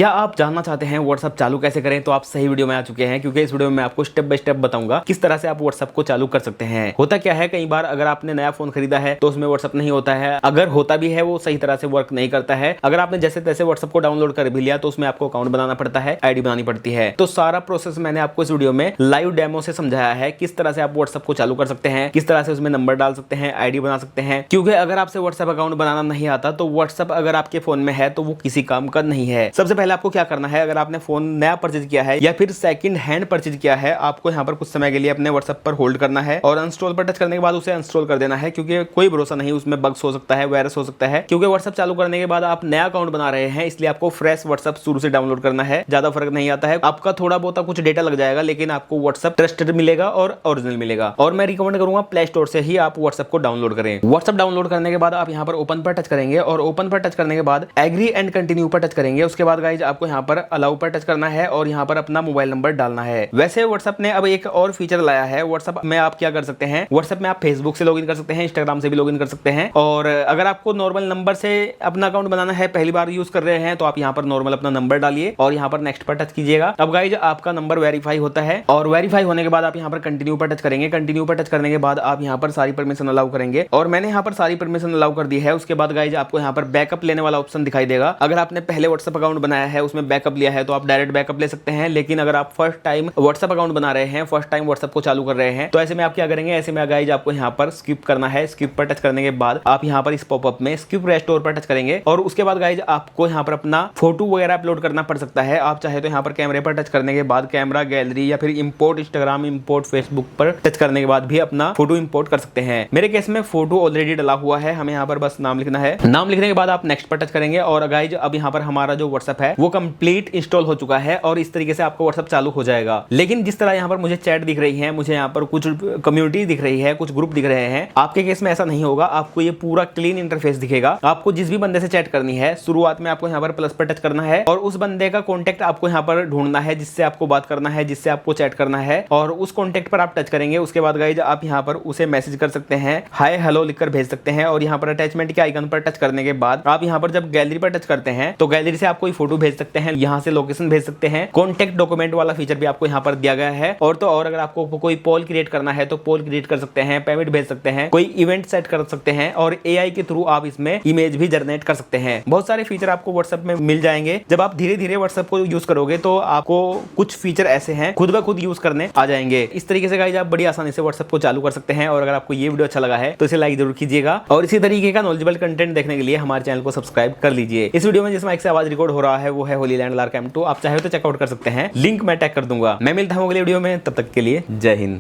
क्या आप जानना चाहते हैं व्हाट्सएप चालू कैसे करें? तो आप सही वीडियो में आ चुके हैं, क्योंकि इस वीडियो में मैं आपको स्टेप बाय स्टेप बताऊंगा किस तरह से आप व्हाट्सएप को चालू कर सकते हैं। होता क्या है, कई बार अगर आपने नया फोन खरीदा है तो उसमें व्हाट्सएप नहीं होता है, अगर होता भी है वो सही तरह से वर्क नहीं करता है। अगर आपने जैसे तैसे व्हाट्सएप को डाउनलोड कर भी लिया तो उसमें आपको अकाउंट बनाना पड़ता है, आईडी बनानी पड़ती है। तो सारा प्रोसेस मैंने आपको इस वीडियो में लाइव डेमो से समझाया है, किस तरह से आप व्हाट्सएप को चालू कर सकते हैं, किस तरह से उसमें नंबर डाल सकते हैं, आईडी बना सकते हैं। क्योंकि अगर आपसे व्हाट्सएप अकाउंट बनाना नहीं आता तो व्हाट्सएप अगर आपके फोन में है तो वो किसी काम का नहीं है। सबसे पहले आपको क्या करना है, अगर आपने फोन नया परचेज किया है या फिर सेकंड हैंड परचेज किया है, आपको यहाँ पर कुछ समय के लिए अपने व्हाट्सएप पर होल्ड करना है और इंस्टॉल पर टच करने के बाद उसे इंस्टॉल कर देना है, क्योंकि कोई भरोसा नहीं, उसमें बग्स हो सकता है, वायरस हो सकता है। क्योंकि व्हाट्सएप चालू करने के बाद आप नया अकाउंट बना रहे हैं, इसलिए आपको फ्रेश व्हाट्सएप शुरू से डाउनलोड करना है। ज्यादा फर्क नहीं आता है, आपका थोड़ा बहुत कुछ डेटा लग जाएगा, लेकिन आपको व्हाट्सएप ट्रस्टेड मिलेगा और ओरिजिनल मिलेगा। और मैं रिकमेंड करूंगा प्ले स्टोर से ही आप व्हाट्सएप को डाउनलोड करें। व्हाट्सएप डाउनलोड करने के बाद आप यहाँ पर ओपन पर टच करेंगे और ओपन पर टच करने के बाद एग्री एंड कंटिन्यू पर टच करेंगे। उसके बाद गाइज आपको यहाँ पर अलाउ पर टच करना है और यहाँ पर अपना मोबाइल नंबर डालना है। वैसे व्हाट्सएप ने अब एक और फीचर लाया है। व्हाट्सएप में आप क्या कर सकते हैं, व्हाट्सएप में आप फेसबुक से लॉगिन कर सकते हैं, इंस्टाग्राम से भी लॉगिन कर सकते हैं। और अगर आपको नॉर्मल नंबर से अपना अकाउंट बनाना है, पहली बार यूज कर रहे हैं, तो आप यहाँ पर नॉर्मल अपना नंबर डालिए और यहाँ पर नेक्स्ट पर टच कीजिएगा। अब गाइज आपका नंबर वेरीफाई होता है और वेरीफाई होने के बाद आप यहाँ पर कंटिन्यू पर टच करेंगे। कंटिन्यू पर टच करने के बाद आप यहाँ पर सारी परमिशन अलाउ करेंगे और मैंने यहाँ पर सारी परमिशन अलाउ कर दी है। उसके बाद गाइज आपको यहाँ पर बैकअप लेने वाला ऑप्शन दिखाई देगा। अगर आपने पहले व्हाट्सएप अकाउंट बनाया है, उसमें बैकअप लिया है, तो आप डायरेक्ट बैकअप ले सकते हैं। लेकिन अगर आप फर्स्ट टाइम व्हाट्सएप अकाउंट बना रहे हैं, फर्स्ट टाइम व्हाट्सएप को चालू कर रहे हैं, तो ऐसे में आप क्या करेंगे, ऐसे में गाइज आपको यहाँ पर स्किप करना है। स्किप पर टच करने के बाद आप यहाँ पर इस पॉपअप में स्किप रेस्टोर पर टच करेंगे और उसके बाद गाइज आपको यहाँ पर अपना फोटो वगैरह अपलोड करना पड़ सकता है। आप चाहे तो यहाँ पर कैमरे पर टच करने के बाद कैमरा गैलरी या फिर इंपोर्ट इंस्टाग्राम, इंपोर्ट फेसबुक पर टच करने के बाद भी अपना फोटो इंपोर्ट कर सकते हैं। मेरे केस में फोटो ऑलरेडी डला हुआ है, हमें यहाँ पर बस नाम लिखना है। नाम लिखने के बाद आप नेक्स्ट पर टच करेंगे और गाइज अब यहाँ पर हमारा जो व्हाट्सएप है वो कंप्लीट इंस्टॉल हो चुका है और इस तरीके से आपको व्हाट्सएप चालू हो जाएगा। लेकिन जिस तरह यहाँ पर मुझे चैट दिख रही है, मुझे यहाँ पर कुछ कम्युनिटी दिख रही है, कुछ ग्रुप दिख रहे हैं, आपके केस में ऐसा नहीं होगा। आपको ये पूरा क्लीन इंटरफेस दिखेगा। आपको जिस भी बंदे से चैट करनी है, शुरुआत में आपको यहाँ पर प्लस पर टच करना है और उस बंदे का कॉन्टेक्ट आपको यहाँ पर ढूंढना है, जिससे आपको बात करना है, जिससे आपको चैट करना है, और उस कॉन्टेक्ट पर आप टच करेंगे। उसके बाद गाइज आप यहाँ पर उसे मैसेज कर सकते हैं, हाय हेलो लिखकर भेज सकते हैं। और यहाँ पर अटैचमेंट के आइकन पर टच करने के बाद आप यहाँ पर जब गैलरी पर टच करते हैं तो गैलरी से आप कोई फोटो भेज सकते हैं, यहाँ से लोकेशन भेज सकते हैं। कॉन्टेक्ट डॉक्यूमेंट वाला फीचर भी आपको यहाँ पर दिया गया है। और तो और अगर आपको कोई पोल क्रिएट करना है तो पोल क्रिएट कर सकते हैं, पेमेंट भेज सकते हैं, कोई इवेंट सेट कर सकते हैं और एआई के थ्रू आप इसमें इमेज भी जनरेट कर सकते हैं। बहुत सारे फीचर आपको व्हाट्सएप में मिल जाएंगे। जब आप धीरे धीरे व्हाट्सएप को यूज करोगे तो आपको कुछ फीचर ऐसे हैं खुद ब खुद यूज करने आ जाएंगे। इस तरीके से गाइस आप बड़ी आसानी से व्हाट्सएप को चालू कर सकते हैं। और अगर आपको ये वीडियो अच्छा लगा है तो इसे लाइक जरूर कीजिएगा और इसी तरीके का नॉलेजेबल कंटेंट देखने के लिए हमारे चैनल को सब्सक्राइब कर लीजिए। इस वीडियो में जिस माइक से आवाज रिकॉर्ड हो रहा है वो है होलीलैंड लार्क M2। आप चाहे तो चेकआउट कर सकते हैं, लिंक मैं टैग कर दूंगा। मैं मिलता हूं अगले वीडियो में, तब तक के लिए जय हिंद।